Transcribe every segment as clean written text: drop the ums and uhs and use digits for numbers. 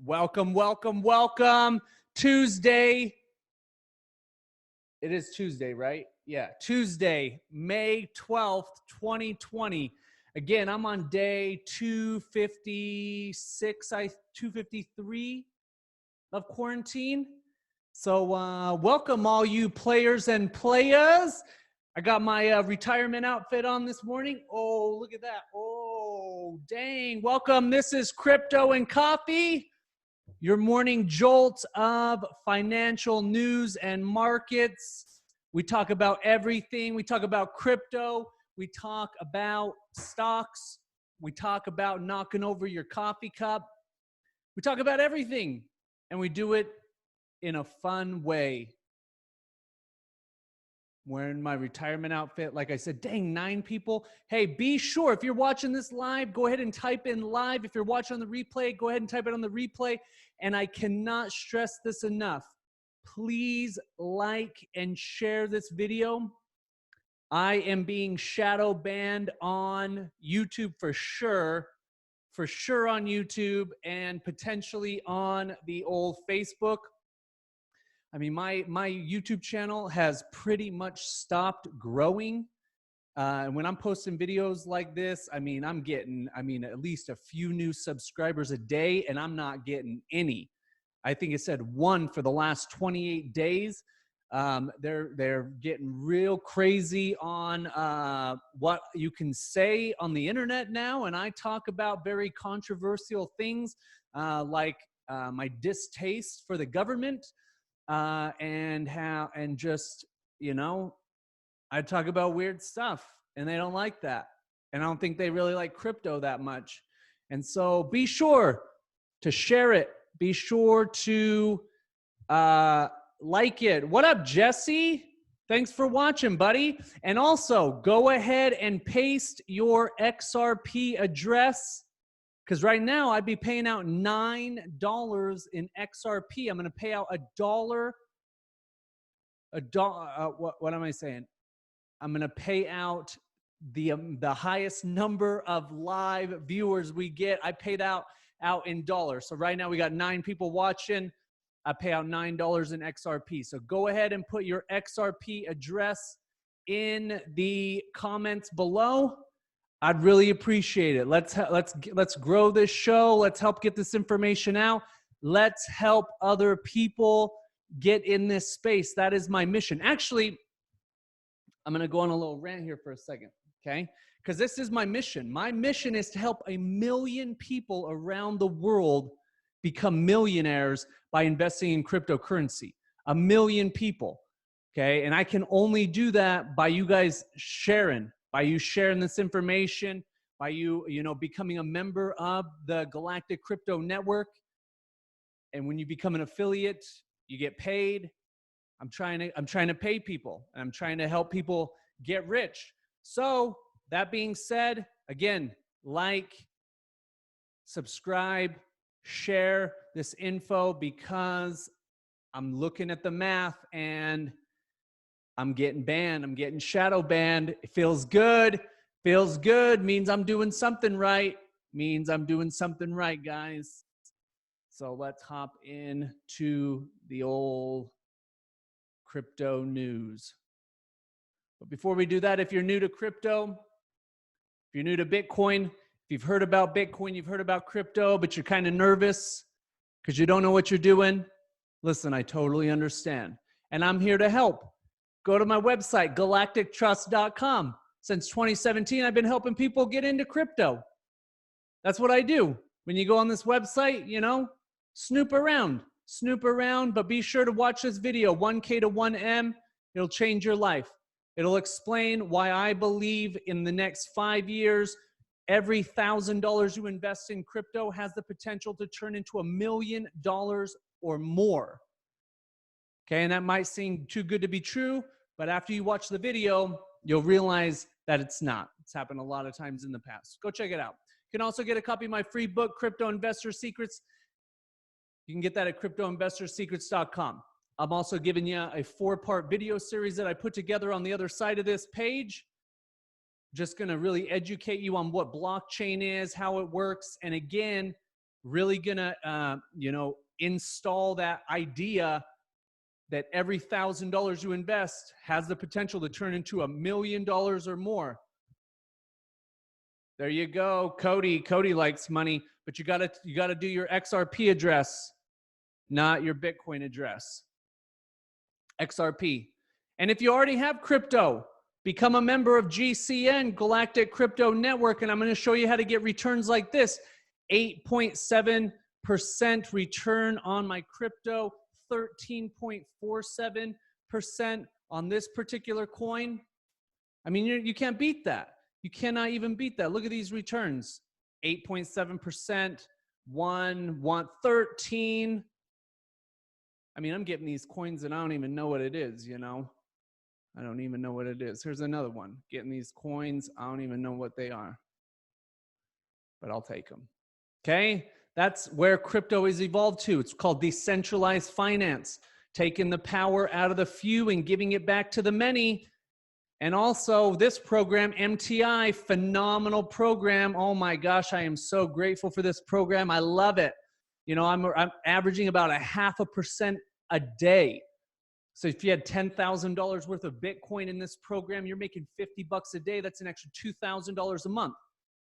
Welcome, welcome, welcome. Tuesday. It is Tuesday, right? Yeah, Tuesday, May 12th, 2020. Again, I'm on day 256, 253 of quarantine. So welcome all you players and playas. I got my retirement outfit on this morning. Oh, look at that. Oh, dang. Welcome. This is Crypto and Coffee, your morning jolt of financial news and markets. We talk about everything. We talk about crypto. We talk about stocks. We talk about knocking over your coffee cup. We talk about everything, and we do it in a fun way. Wearing my retirement outfit. Like I said, dang, 9 people. Hey, be sure, if you're watching this live, go ahead and type in live. If you're watching on the replay, go ahead and type it on the replay. And I cannot stress this enough. Please like and share this video. I am being shadow banned on YouTube for sure on YouTube, and potentially on the old Facebook. I mean, my YouTube channel has pretty much stopped growing. And when I'm posting videos like this, I mean, I'm getting, at least a few new subscribers a day, and I'm not getting any. I think it said 1 for the last 28 days. They're getting real crazy on what you can say on the internet now. And I talk about very controversial things like my distaste for the government. And just, I talk about weird stuff, and they don't like that. And I don't think they really like crypto that much. And so be sure to share it. Be sure to like it. What up, Jesse? Thanks for watching, buddy. And also go ahead and paste your XRP address, because right now I'd be paying out $9 in XRP. I'm going to pay out $1. What am I saying? I'm going to pay out the highest number of live viewers we get. I paid out in dollars. So right now we got 9 people watching. I pay out $9 in XRP. So go ahead and put your XRP address in the comments below. I'd really appreciate it. Let's grow this show. Let's help get this information out. Let's help other people get in this space. That is my mission. Actually, I'm going to go on a little rant here for a second, okay? Because this is my mission. My mission is to help 1 million people around the world become millionaires by investing in cryptocurrency. 1 million people, okay? And I can only do that by you guys sharing. By you sharing this information, by you becoming a member of the Galactic Crypto Network. And when you become an affiliate, you get paid. I'm trying to pay people, and I'm trying to help people get rich. So that being said, again, like, subscribe, share this info, because I'm looking at the math and I'm getting banned. I'm getting shadow banned. It feels good. Feels good. Means I'm doing something right. Means I'm doing something right, guys. So let's hop into the old crypto news. But before we do that, if you're new to crypto, if you're new to Bitcoin, if you've heard about Bitcoin, you've heard about crypto, but you're kind of nervous because you don't know what you're doing, listen, I totally understand. And I'm here to help. Go to my website, galactictrust.com. Since 2017, I've been helping people get into crypto. That's what I do. When you go on this website, snoop around, but be sure to watch this video, 1K to 1M. It'll change your life. It'll explain why I believe in the next 5 years, every $1,000 you invest in crypto has the potential to turn into $1 million or more. Okay, and that might seem too good to be true, but after you watch the video, you'll realize that it's not. It's happened a lot of times in the past. Go check it out. You can also get a copy of my free book, Crypto Investor Secrets. You can get that at cryptoinvestorsecrets.com. I'm also giving you a 4-part video series that I put together on the other side of this page. Just going to really educate you on what blockchain is, how it works, and again, really gonna, you know, install that idea that every $1,000 you invest has the potential to turn into $1 million or more. There you go, Cody. Cody likes money, but you gotta do your XRP address, not your Bitcoin address. XRP. And if you already have crypto, become a member of GCN, Galactic Crypto Network, and I'm going to show you how to get returns like this. 8.7% return on my crypto, 13.47% on this particular coin. I mean, you can't beat that. You cannot even beat that. Look at these returns. 8.7%, Wont 13. I mean, I'm getting these coins and I don't even know what it is, you know. I don't even know what it is. Here's another one. Getting these coins, I don't even know what they are. But I'll take them. Okay? That's where crypto is evolved to. It's called decentralized finance. Taking the power out of the few and giving it back to the many. And also this program, MTI, phenomenal program. Oh my gosh, I am so grateful for this program. I love it. You know, I'm averaging about 0.5% a day. So if you had $10,000 worth of Bitcoin in this program, you're making $50 a day. That's an extra $2,000 a month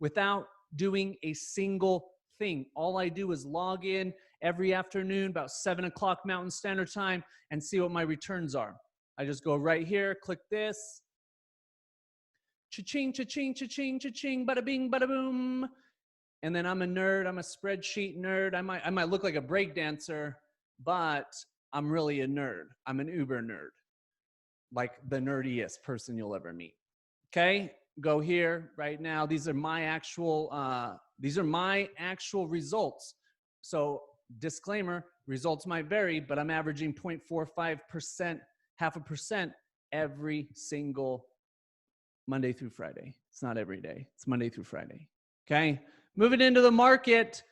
without doing a single thing. All I do is log in every afternoon about 7 o'clock Mountain Standard Time and see what my returns are. I just go right here, click this. Cha-ching, cha-ching, cha-ching, cha-ching, bada bing, bada boom. And then I'm a nerd. I'm a spreadsheet nerd. I might look like a break dancer, but I'm really a nerd. I'm an uber nerd, like the nerdiest person you'll ever meet. Okay, go here right now. These are my actual results. So disclaimer, results might vary, but I'm averaging 0.45%, 0.5% every single Monday through Friday. It's not every day. It's Monday through Friday. Okay, moving into the market.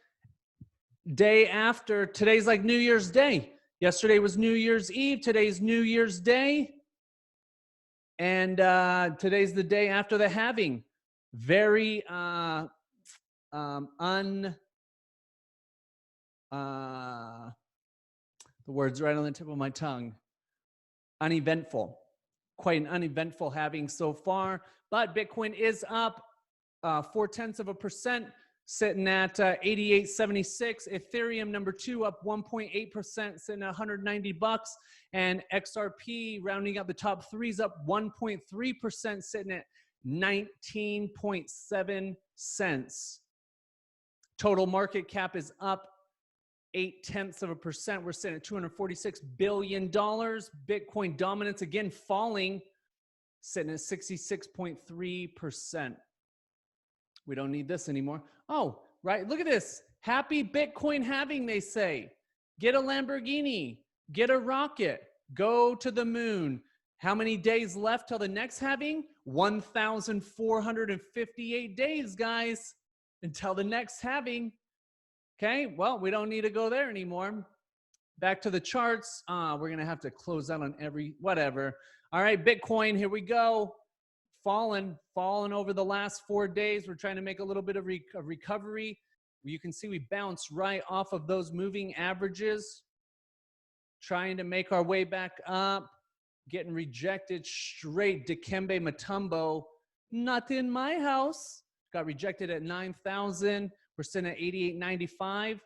Day after, today's like New Year's Day. Yesterday was New Year's Eve. Today's New Year's Day. And today's the day after the halving. Very the word's right on the tip of my tongue. Uneventful. Quite an uneventful halving so far. But Bitcoin is up 0.4%. Sitting at 88.76. Ethereum number 2 up 1.8%, sitting at $190. And XRP rounding out the top threes up 1.3%, sitting at 19.7 cents. Total market cap is up 0.8%. We're sitting at $246 billion. Bitcoin dominance again falling, sitting at 66.3%. We don't need this anymore. Oh, right. Look at this. Happy Bitcoin halving, they say. Get a Lamborghini. Get a rocket. Go to the moon. How many days left till the next halving? 1,458 days, guys, until the next halving. Okay, well, we don't need to go there anymore. Back to the charts. We're going to have to close out on every whatever. All right, Bitcoin, here we go. Fallen over the last 4 days. We're trying to make a little bit of recovery. You can see we bounced right off of those moving averages, trying to make our way back up, getting rejected straight. Dikembe Mutombo, not in my house. Got rejected at 9,000. We're sitting at 88.95.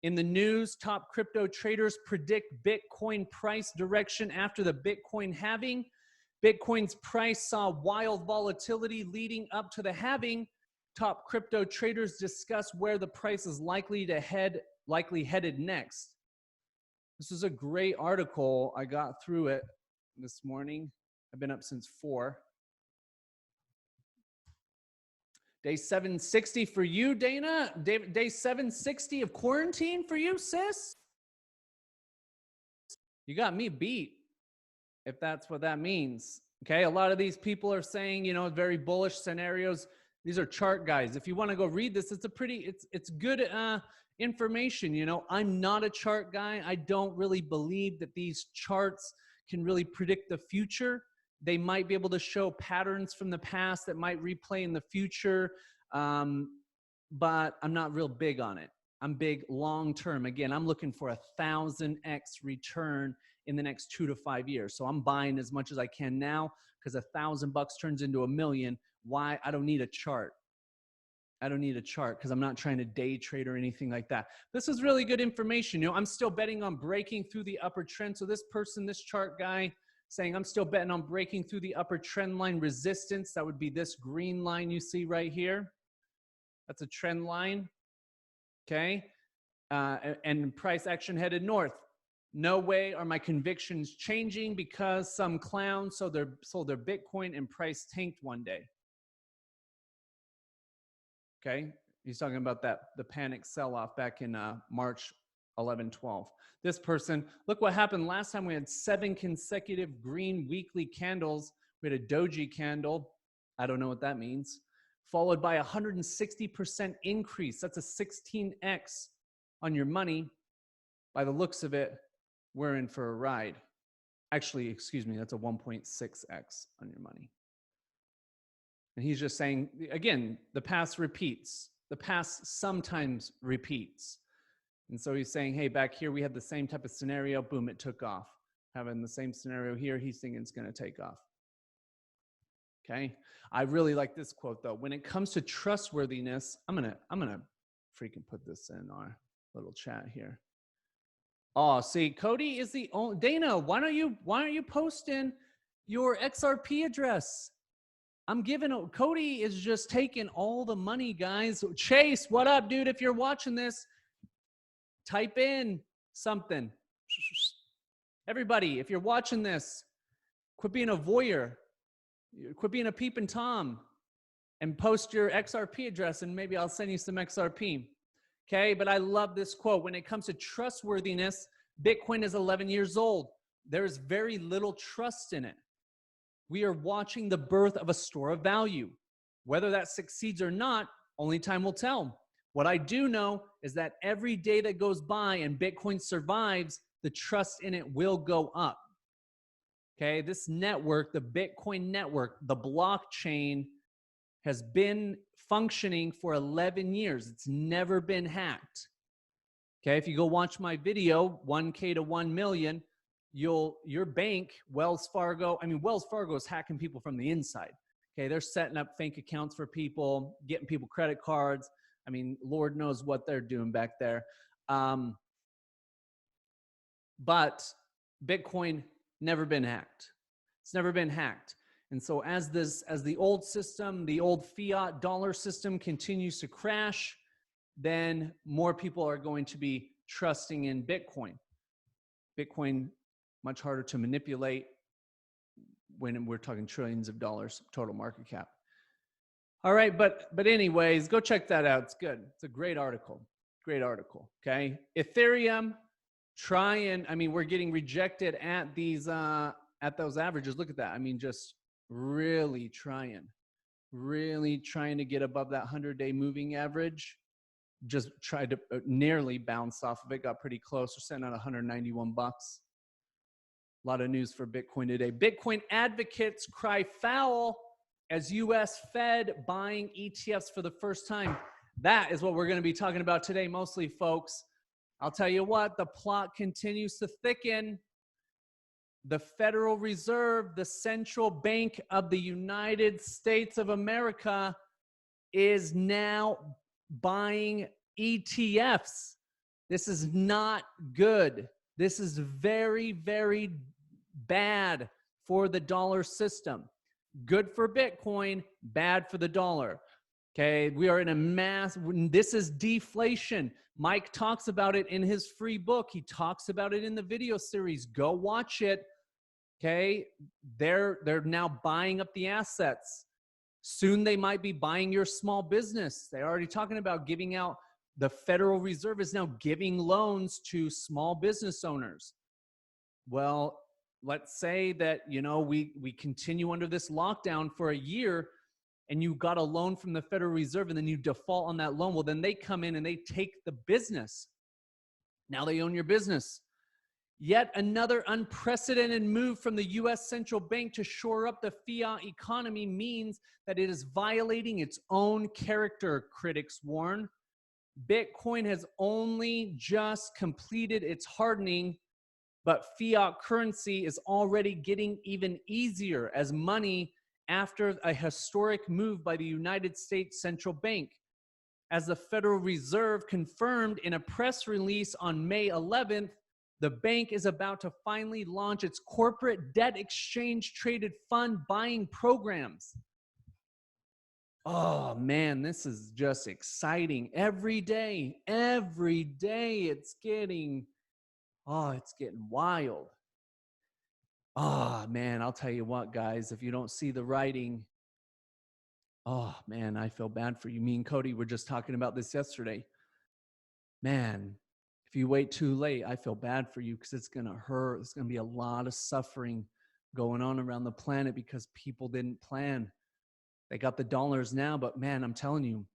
In the news, top crypto traders predict Bitcoin price direction after the Bitcoin halving. Bitcoin's price saw wild volatility leading up to the halving. Top crypto traders discuss where the price is likely headed next. This is a great article. I got through it this morning. I've been up since 4. Day 760 for you, Dana. Day 760 of quarantine for you, sis. You got me beat, if that's what that means. Okay, a lot of these people are saying, you know, very bullish scenarios. These are chart guys. If you want to go read this, it's a pretty, it's good information. You know, I'm not a chart guy. I don't really believe that these charts can really predict the future. They might be able to show patterns from the past that might replay in the future. but I'm not real big on it. I'm big long-term. Again, I'm looking for 1,000x return in the next 2 to 5 years. So I'm buying as much as I can now because $1,000 turns into $1 million. Why? I don't need a chart. I don't need a chart because I'm not trying to day trade or anything like that. This is really good information. You know, I'm still betting on breaking through the upper trend. So this person, this chart guy, saying I'm still betting on breaking through the upper trend line resistance. That would be this green line you see right here. That's a trend line. Okay. And price action headed north. No way are my convictions changing because some clowns sold their Bitcoin and price tanked one day. Okay. He's talking about the panic sell-off back in March 11, 12. This person, look what happened last time. We had 7 consecutive green weekly candles. We had a doji candle. I don't know what that means. Followed by 160% increase. That's a 16x on your money. By the looks of it, we're in for a ride. Actually, excuse me, that's a 1.6x on your money. And he's just saying, again, the past repeats. The past sometimes repeats. And so he's saying, hey, back here we had the same type of scenario. Boom, it took off. Having the same scenario here, he's thinking it's going to take off. Okay. I really like this quote though. When it comes to trustworthiness, I'm gonna freaking put this in our little chat here. Oh, see, Cody is the only Dana. Why aren't you posting your XRP address? I'm giving Cody is just taking all the money, guys. Chase, what up, dude? If you're watching this, type in something. Everybody, if you're watching this, quit being a voyeur. Quit being a peeping Tom and post your XRP address and maybe I'll send you some XRP. Okay, but I love this quote. When it comes to trustworthiness, Bitcoin is 11 years old. There is very little trust in it. We are watching the birth of a store of value. Whether that succeeds or not, only time will tell. What I do know is that every day that goes by and Bitcoin survives, the trust in it will go up. Okay, this network, the Bitcoin network, the blockchain has been functioning for 11 years. It's never been hacked. Okay, if you go watch my video, 1K to 1 million, your bank, Wells Fargo is hacking people from the inside. Okay, they're setting up fake accounts for people, getting people credit cards. I mean, Lord knows what they're doing back there. But Bitcoin never been hacked. It's never been hacked. And so as the old system, the old fiat dollar system continues to crash, then more people are going to be trusting in Bitcoin. Bitcoin, much harder to manipulate when we're talking trillions of dollars total market cap. All right, but anyways, go check that out. It's good. It's a great article. Great article. Okay. Ethereum, we're getting rejected at these at those averages. Look at that. I mean, just really trying to get above that 100-day moving average. Just tried to nearly bounce off of it. Got pretty close. We're sitting at 191 bucks. A lot of news for Bitcoin today. Bitcoin advocates cry foul as U.S. Fed buying ETFs for the first time. That is what we're going to be talking about today, mostly, folks. I'll tell you what, the plot continues to thicken. The Federal Reserve, the central bank of the United States of America, is now buying ETFs. This is not good. This is very, very bad for the dollar system. Good for Bitcoin, bad for the dollar. Okay, we are in a this is deflation. Mike talks about it in his free book. He talks about it in the video series. Go watch it. Okay, they're now buying up the assets. Soon they might be buying your small business. They're already talking about giving out, the Federal Reserve is now giving loans to small business owners. Well, let's say that, we continue under this lockdown for a year and you got a loan from the Federal Reserve and then you default on that loan. Well, then they come in and they take the business. Now they own your business. Yet another unprecedented move from the US central bank to shore up the fiat economy means that it is violating its own character, critics warn. Bitcoin has only just completed its hardening, but fiat currency is already getting even easier as money after a historic move by the United States Central Bank. As the Federal Reserve confirmed in a press release on May 11th, the bank is about to finally launch its corporate debt exchange traded fund buying programs. Oh man, this is just exciting. Every day it's getting wild. Oh man, I'll tell you what, guys, if you don't see the writing, oh man, I feel bad for you. Me and Cody were just talking about this yesterday. Man, if you wait too late, I feel bad for you because it's going to hurt. There's going to be a lot of suffering going on around the planet because people didn't plan. They got the dollars now, but man, I'm telling you,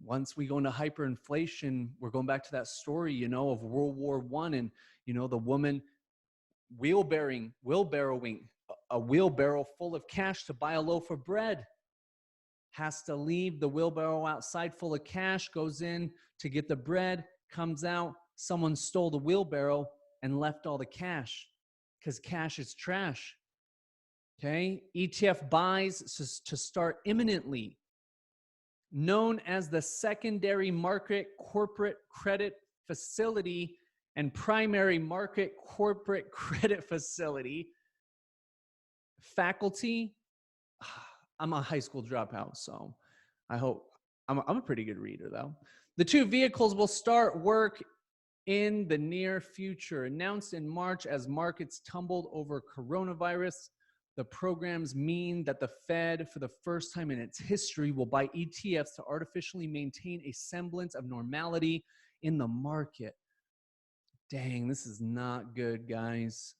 once we go into hyperinflation, we're going back to that story, of World War I and, the woman wheelbarrowing a wheelbarrow full of cash to buy a loaf of bread. Has to leave the wheelbarrow outside full of cash, goes in to get the bread, comes out, someone stole the wheelbarrow and left all the cash because cash is trash. Okay, ETF buys to start imminently. Known as the secondary market corporate credit facility and primary market corporate credit facility. Faculty, I'm a high school dropout, so I hope I'm a pretty good reader though. The two vehicles will start work in the near future. Announced in March as markets tumbled over coronavirus, the programs mean that the Fed, for the first time in its history, will buy ETFs to artificially maintain a semblance of normality in the market. Dang, this is not good, guys.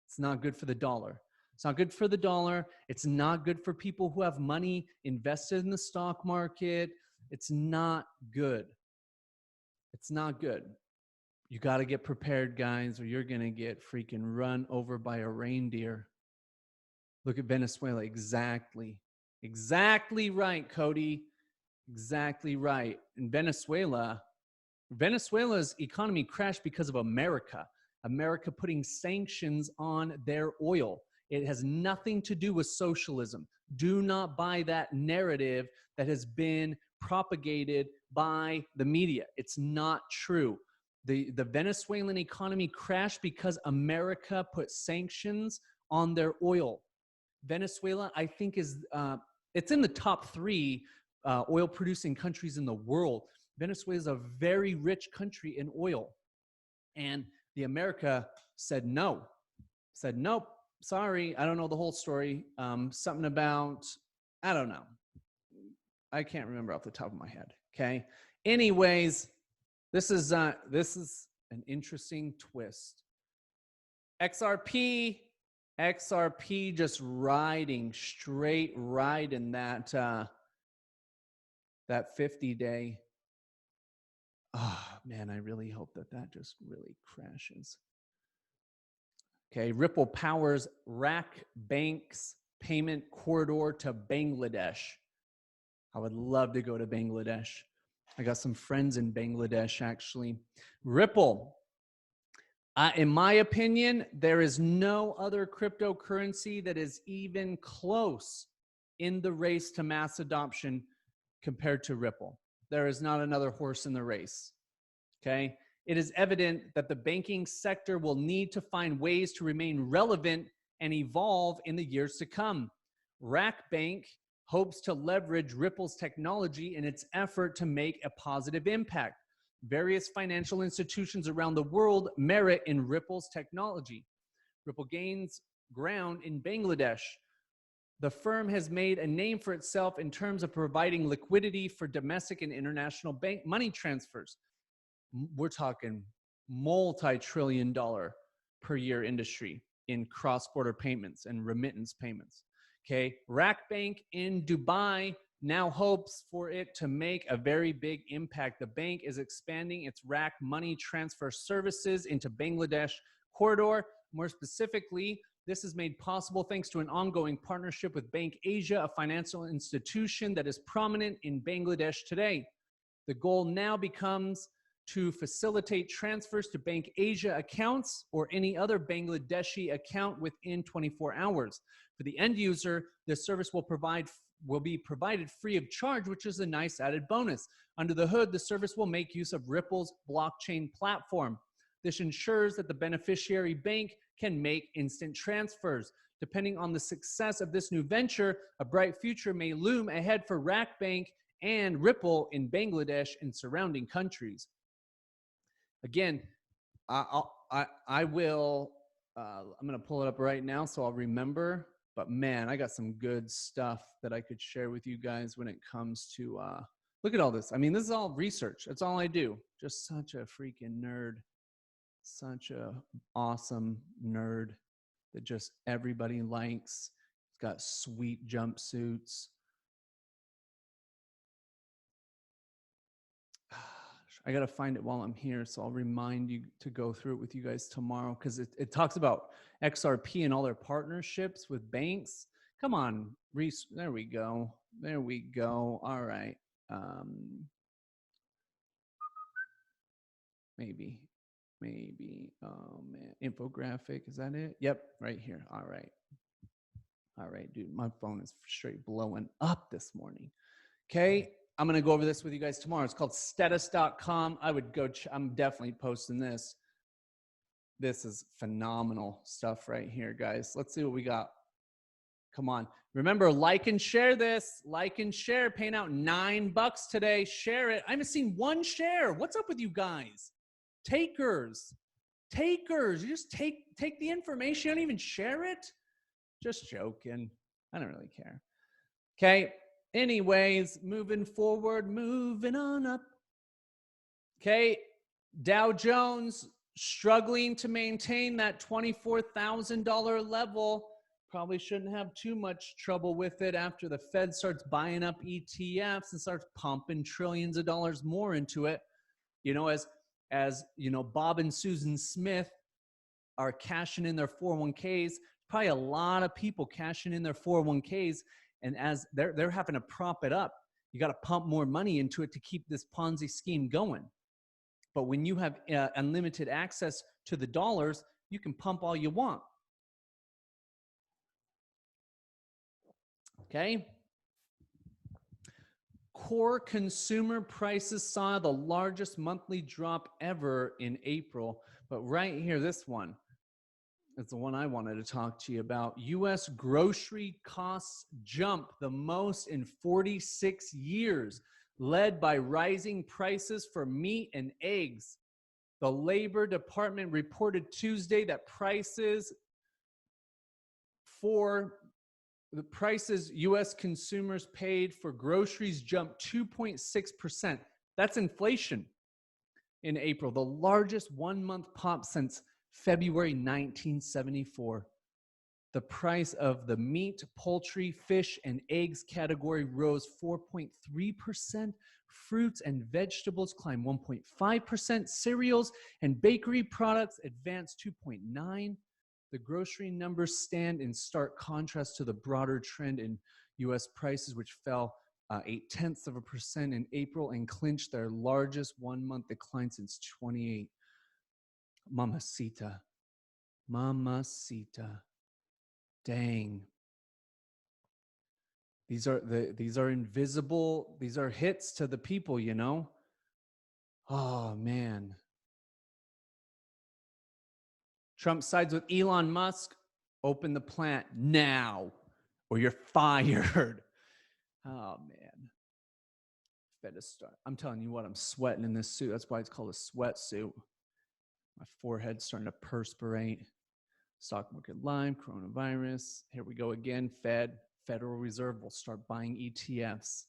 It's not good for the dollar. It's not good for the dollar. It's not good for people who have money invested in the stock market. It's not good. It's not good. You got to get prepared, guys, or you're going to get freaking run over by a reindeer. Look at Venezuela. Exactly right, Cody. Exactly right. In Venezuela's economy crashed because of America putting sanctions on their oil. It has nothing to do with socialism. Do not buy that narrative that has been propagated by the media. It's not true. The Venezuelan economy crashed because America put sanctions on their oil. Venezuela, I think, it's in the top 3 oil-producing countries in the world. Venezuela is a very rich country in oil. And the America said no. Said, nope, sorry, I don't know the whole story. Something about, I don't know. I can't remember off the top of my head, okay? Anyways, this is an interesting twist. XRP just straight riding that 50-day. Oh man, I really hope that just really crashes. Okay, Ripple powers RAKBANK's payment corridor to Bangladesh. I would love to go to Bangladesh. I got some friends in Bangladesh, actually. Ripple. In my opinion, there is no other cryptocurrency that is even close in the race to mass adoption compared to Ripple. There is not another horse in the race, okay? It is evident that the banking sector will need to find ways to remain relevant and evolve in the years to come. RAKBANK hopes to leverage Ripple's technology in its effort to make a positive impact. Various financial institutions around the world merit in Ripple's technology. Ripple gains ground in Bangladesh. The firm has made a name for itself in terms of providing liquidity for domestic and international bank money transfers. We're talking multi-trillion-dollar per year industry in cross-border payments and remittance payments. Okay, RAKBANK in Dubai now hopes for it to make a very big impact. The bank is expanding its RAK money transfer services into Bangladesh corridor. More specifically, this is made possible thanks to an ongoing partnership with Bank Asia, a financial institution that is prominent in Bangladesh today. The goal now becomes to facilitate transfers to Bank Asia accounts or any other Bangladeshi account within 24 hours. For the end user, this service will be provided free of charge, which is a nice added bonus. Under the hood, the service will make use of Ripple's blockchain platform. This ensures that the beneficiary bank can make instant transfers. Depending on the success of this new venture, a bright future may loom ahead for RAKBANK and Ripple in Bangladesh and surrounding countries. Again, I'm going to pull it up right now so I'll remember. But man, I got some good stuff that I could share with you guys when it comes to, look at all this. I mean, this is all research. That's all I do. Just such a freaking nerd. Such a awesome nerd that just everybody likes. He's got sweet jumpsuits. I got to find it while I'm here, so I'll remind you to go through it with you guys tomorrow, because it talks about XRP and all their partnerships with banks. Come on, Reese. There we go. There we go. All right. Maybe. Oh man, infographic. Is that it? Yep, right here. All right. All right, dude. My phone is straight blowing up this morning. Okay. I'm going to go over this with you guys tomorrow. It's called status.com. I would go, I'm definitely posting this. This is phenomenal stuff right here, guys. Let's see what we got. Come on. Remember, like and share this. Like and share. Paying out $9 today. Share it. I haven't seen one share. What's up with you guys? Takers. You just take the information. You don't even share it. Just joking. I don't really care. Okay. Anyways, moving forward, moving on up. Okay. Dow Jones struggling to maintain that $24,000 level. Probably shouldn't have too much trouble with it after the Fed starts buying up ETFs and starts pumping trillions of dollars more into it. You know, as you know, Bob and Susan Smith are cashing in their 401ks. Probably a lot of people cashing in their 401ks, and as they're having to prop it up, you got to pump more money into it to keep this Ponzi scheme going. But when you have unlimited access to the dollars, you can pump all you want. Okay. Core consumer prices saw the largest monthly drop ever in April. But right here, this one is the one I wanted to talk to you about. U.S. grocery costs jump the most in 46 years, led by rising prices for meat and eggs. The Labor Department reported Tuesday that the prices U.S. consumers paid for groceries jumped 2.6%. That's inflation in April, the largest one-month pop since February 1974. The price of the meat, poultry, fish, and eggs category rose 4.3%. Fruits and vegetables climbed 1.5%. Cereals and bakery products advanced 2.9%. The grocery numbers stand in stark contrast to the broader trend in U.S. prices, which fell 0.8% in April and clinched their largest one-month decline since 2008. Mamacita. Dang. These are invisible. These are hits to the people, you know. Oh man. Trump sides with Elon Musk. Open the plant now, or you're fired. Oh man. I'm telling you what, I'm sweating in this suit. That's why it's called a sweatsuit. My forehead's starting to perspirate. Stock market live, coronavirus. Here we go again. Federal Reserve will start buying ETFs.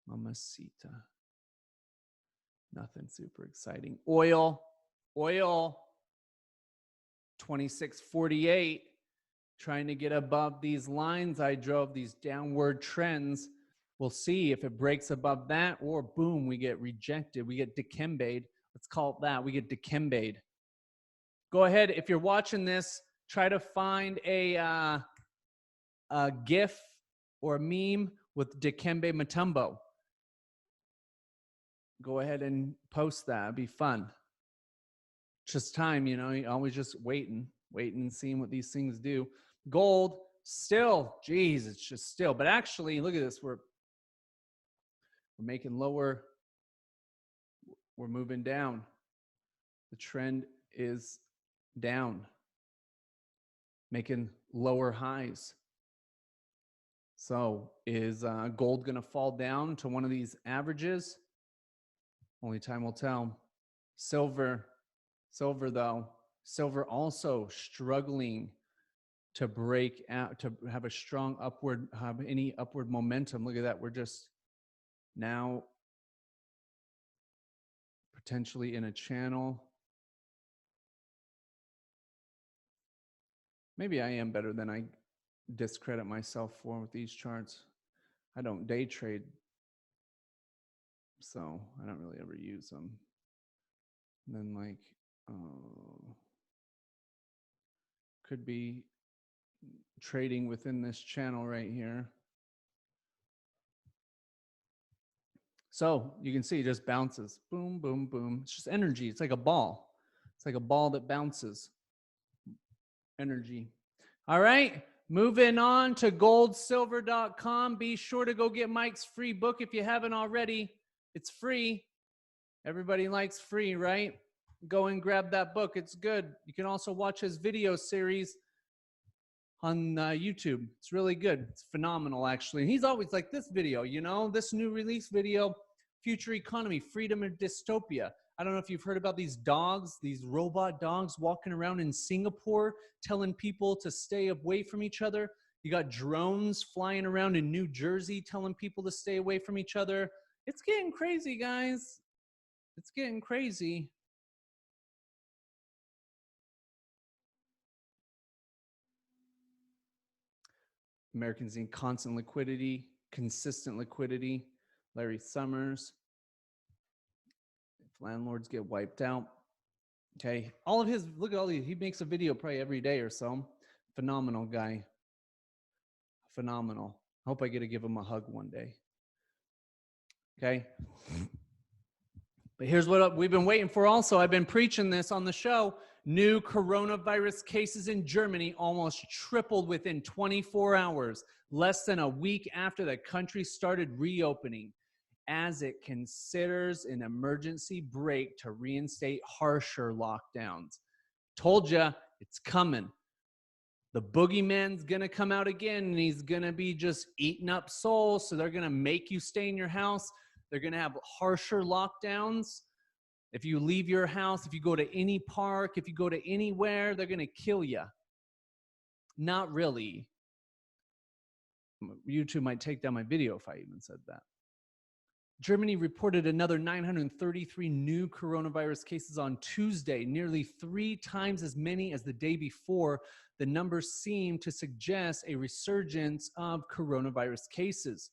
Mamacita. Nothing super exciting. Oil. 26.48. trying to get above these lines I drove, these downward trends. We'll see if it breaks above that, or boom, we get rejected. We get dikembe'd. Let's call it that. We get dikembe'd. Go ahead, if you're watching this, try to find a GIF or a meme with Dikembe Mutombo. Go ahead and post that. It'd be fun. Just time, you know, you're always just waiting and seeing what these things do. Gold, still, geez, it's just still. But actually, look at this. We're making lower. We're moving down. The trend is down, making lower highs. So is gold going to fall down to one of these averages? Only time will tell. Silver though, silver also struggling to break out, to have a strong upward, have any upward momentum. Look at that. We're just now potentially in a channel. Maybe I am better than I discredit myself for with these charts. I don't day trade, so I don't really ever use them. And then like, could be trading within this channel right here. So you can see it just bounces, boom, boom, boom. It's just energy. It's like a ball. It's like a ball that bounces. Energy. All right, moving on to goldsilver.com. Be sure to go get Mike's free book if you haven't already. It's free. Everybody likes free, right? Go and grab that book. It's good. You can also watch his video series on YouTube. It's really good. It's phenomenal, actually. And he's always like, this video, you know, this new release video, future economy, freedom and dystopia. I don't know if you've heard about these dogs, these robot dogs walking around in Singapore, telling people to stay away from each other. You got drones flying around in New Jersey, telling people to stay away from each other. It's getting crazy, guys. It's getting crazy. Americans need constant liquidity, consistent liquidity. Larry Summers. If landlords get wiped out. Okay. All of his, look at all these. He makes a video probably every day or so. Phenomenal guy. Phenomenal. I hope I get to give him a hug one day. Okay. But here's what we've been waiting for also. I've been preaching this on the show. New coronavirus cases in Germany almost tripled within 24 hours, less than a week after the country started reopening, as it considers an emergency break to reinstate harsher lockdowns. Told ya, it's coming. The boogeyman's going to come out again, and he's going to be just eating up souls. So they're going to make you stay in your house. They're going to have harsher lockdowns. If you leave your house, if you go to any park, if you go to anywhere, they're going to kill you. Not really. YouTube might take down my video if I even said that. Germany reported another 933 new coronavirus cases on Tuesday, nearly 3 times as many as the day before. The numbers seem to suggest a resurgence of coronavirus cases.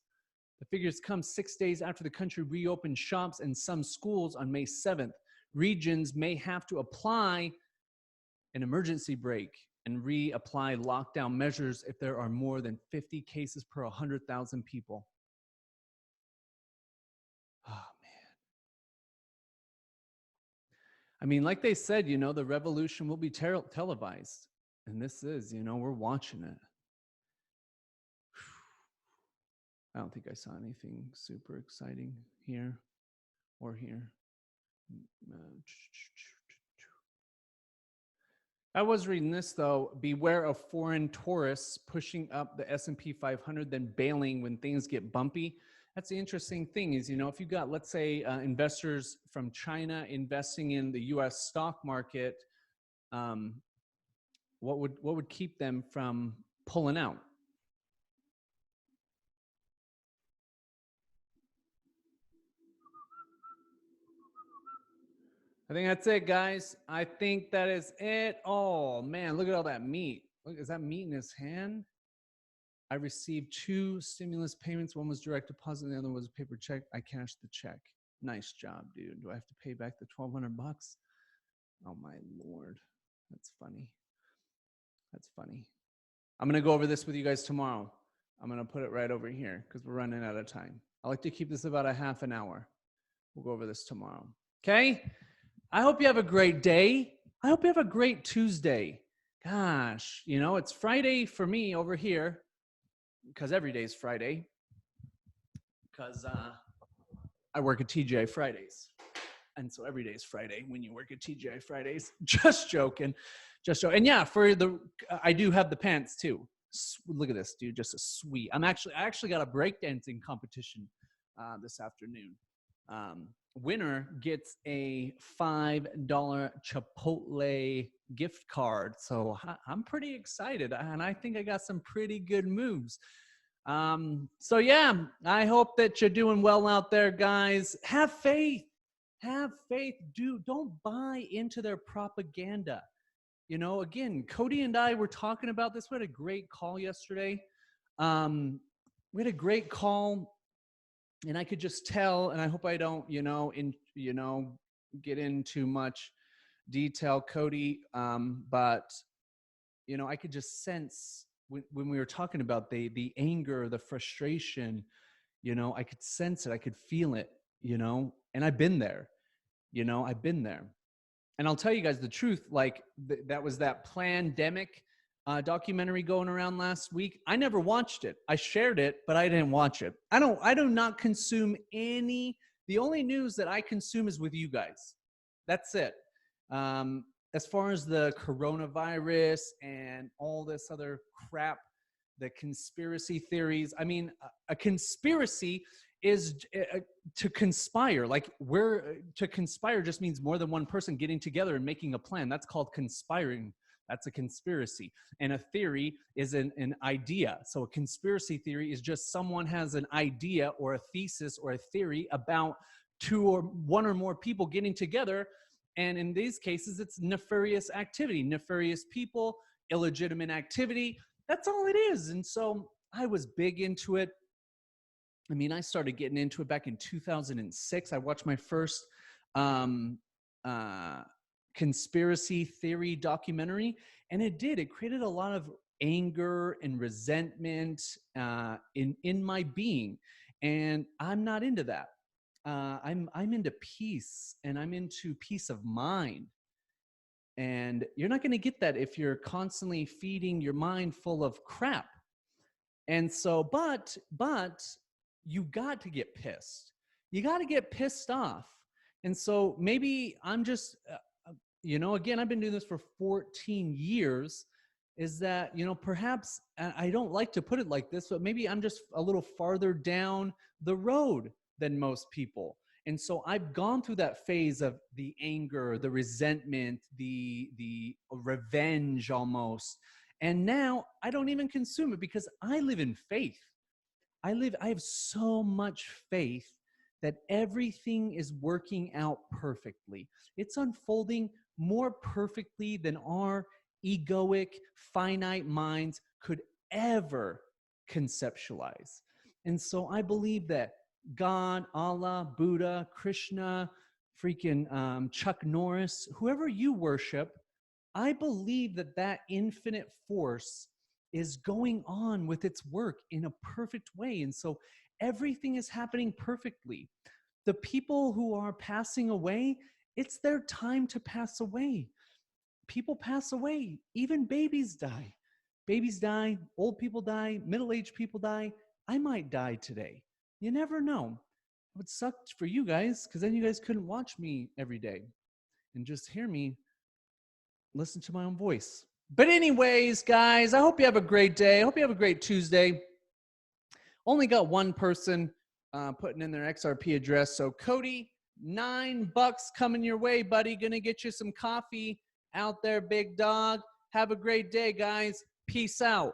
The figures come 6 days after the country reopened shops and some schools on May 7th. Regions may have to apply an emergency brake and reapply lockdown measures if there are more than 50 cases per 100,000 people. Oh, man. I mean, like they said, you know, the revolution will be televised. And this is, you know, we're watching it. I don't think I saw anything super exciting here or here. I was reading this though. Beware of foreign tourists pushing up the S&P 500, then bailing when things get bumpy. That's the interesting thing is, you know, if you got, let's say, investors from China investing in the U.S. stock market, what would keep them from pulling out? I think that's it, guys. I think that is it. Oh, man, look at all that meat. Look, is that meat in his hand? I received 2 stimulus payments. One was direct deposit, and the other was a paper check. I cashed the check. Nice job, dude. Do I have to pay back the $1,200? Oh my Lord. That's funny. That's funny. I'm going to go over this with you guys tomorrow. I'm going to put it right over here because we're running out of time. I like to keep this about a half an hour. We'll go over this tomorrow. Okay? I hope you have a great day. I hope you have a great Tuesday. Gosh, you know, it's Friday for me over here because every day is Friday because I work at TGI Fridays. And so every day is Friday when you work at TGI Fridays. Just joking. Just joking. And yeah, for the, I do have the pants too. Look at this, dude. Just a sweet. I actually got a breakdancing competition this afternoon. Winner gets a $5 Chipotle gift card. So I'm pretty excited. And I think I got some pretty good moves. So yeah, I hope that you're doing well out there, guys. Have faith. Have faith. Don't buy into their propaganda. You know, again, Cody and I were talking about this. We had a great call yesterday. We had a great call, and I could just tell, and I hope I don't, get in too much detail, Cody. But I could just sense when we were talking about the anger, the frustration. I could sense it. I could feel it. And I've been there. I've been there. And I'll tell you guys the truth, like that was that Plandemic documentary going around last week. I never watched it. I shared it, but I didn't watch it. I do not consume the only news that I consume is with you guys. That's it. As far as the coronavirus and all this other crap, the conspiracy theories, I mean, a conspiracy is to conspire. Like to conspire just means more than one person getting together and making a plan. That's called conspiring. That's a conspiracy. And a theory is an idea. So a conspiracy theory is just someone has an idea or a thesis or a theory about one or more people getting together. And in these cases, it's nefarious activity, nefarious people, illegitimate activity. That's all it is. And so I was big into it. I mean, I started getting into it back in 2006. I watched my first conspiracy theory documentary, and it created a lot of anger and resentment in my being, and I'm not into that. I'm into peace, and I'm into peace of mind. And you're not going to get that if you're constantly feeding your mind full of crap. And so, but you got to get pissed. You got to get pissed off. And so maybe I'm just, again, I've been doing this for 14 years, is that, perhaps, I don't like to put it like this, but maybe I'm just a little farther down the road than most people. And so I've gone through that phase of the anger, the resentment, the revenge almost. And now I don't even consume it because I live in faith. I have so much faith that everything is working out perfectly. It's unfolding more perfectly than our egoic, finite minds could ever conceptualize. And so I believe that God, Allah, Buddha, Krishna, freaking Chuck Norris, whoever you worship, I believe that infinite force is going on with its work in a perfect way. And so everything is happening perfectly. The people who are passing away, it's their time to pass away. People pass away. Even babies die. Babies die, old people die, middle-aged people die. I might die today. You never know. It would suck for you guys because then you guys couldn't watch me every day and just hear me listen to my own voice. But anyways, guys, I hope you have a great day. I hope you have a great Tuesday. Only got one person putting in their XRP address. So Cody, $9 coming your way, buddy. Gonna get you some coffee out there, big dog. Have a great day, guys. Peace out.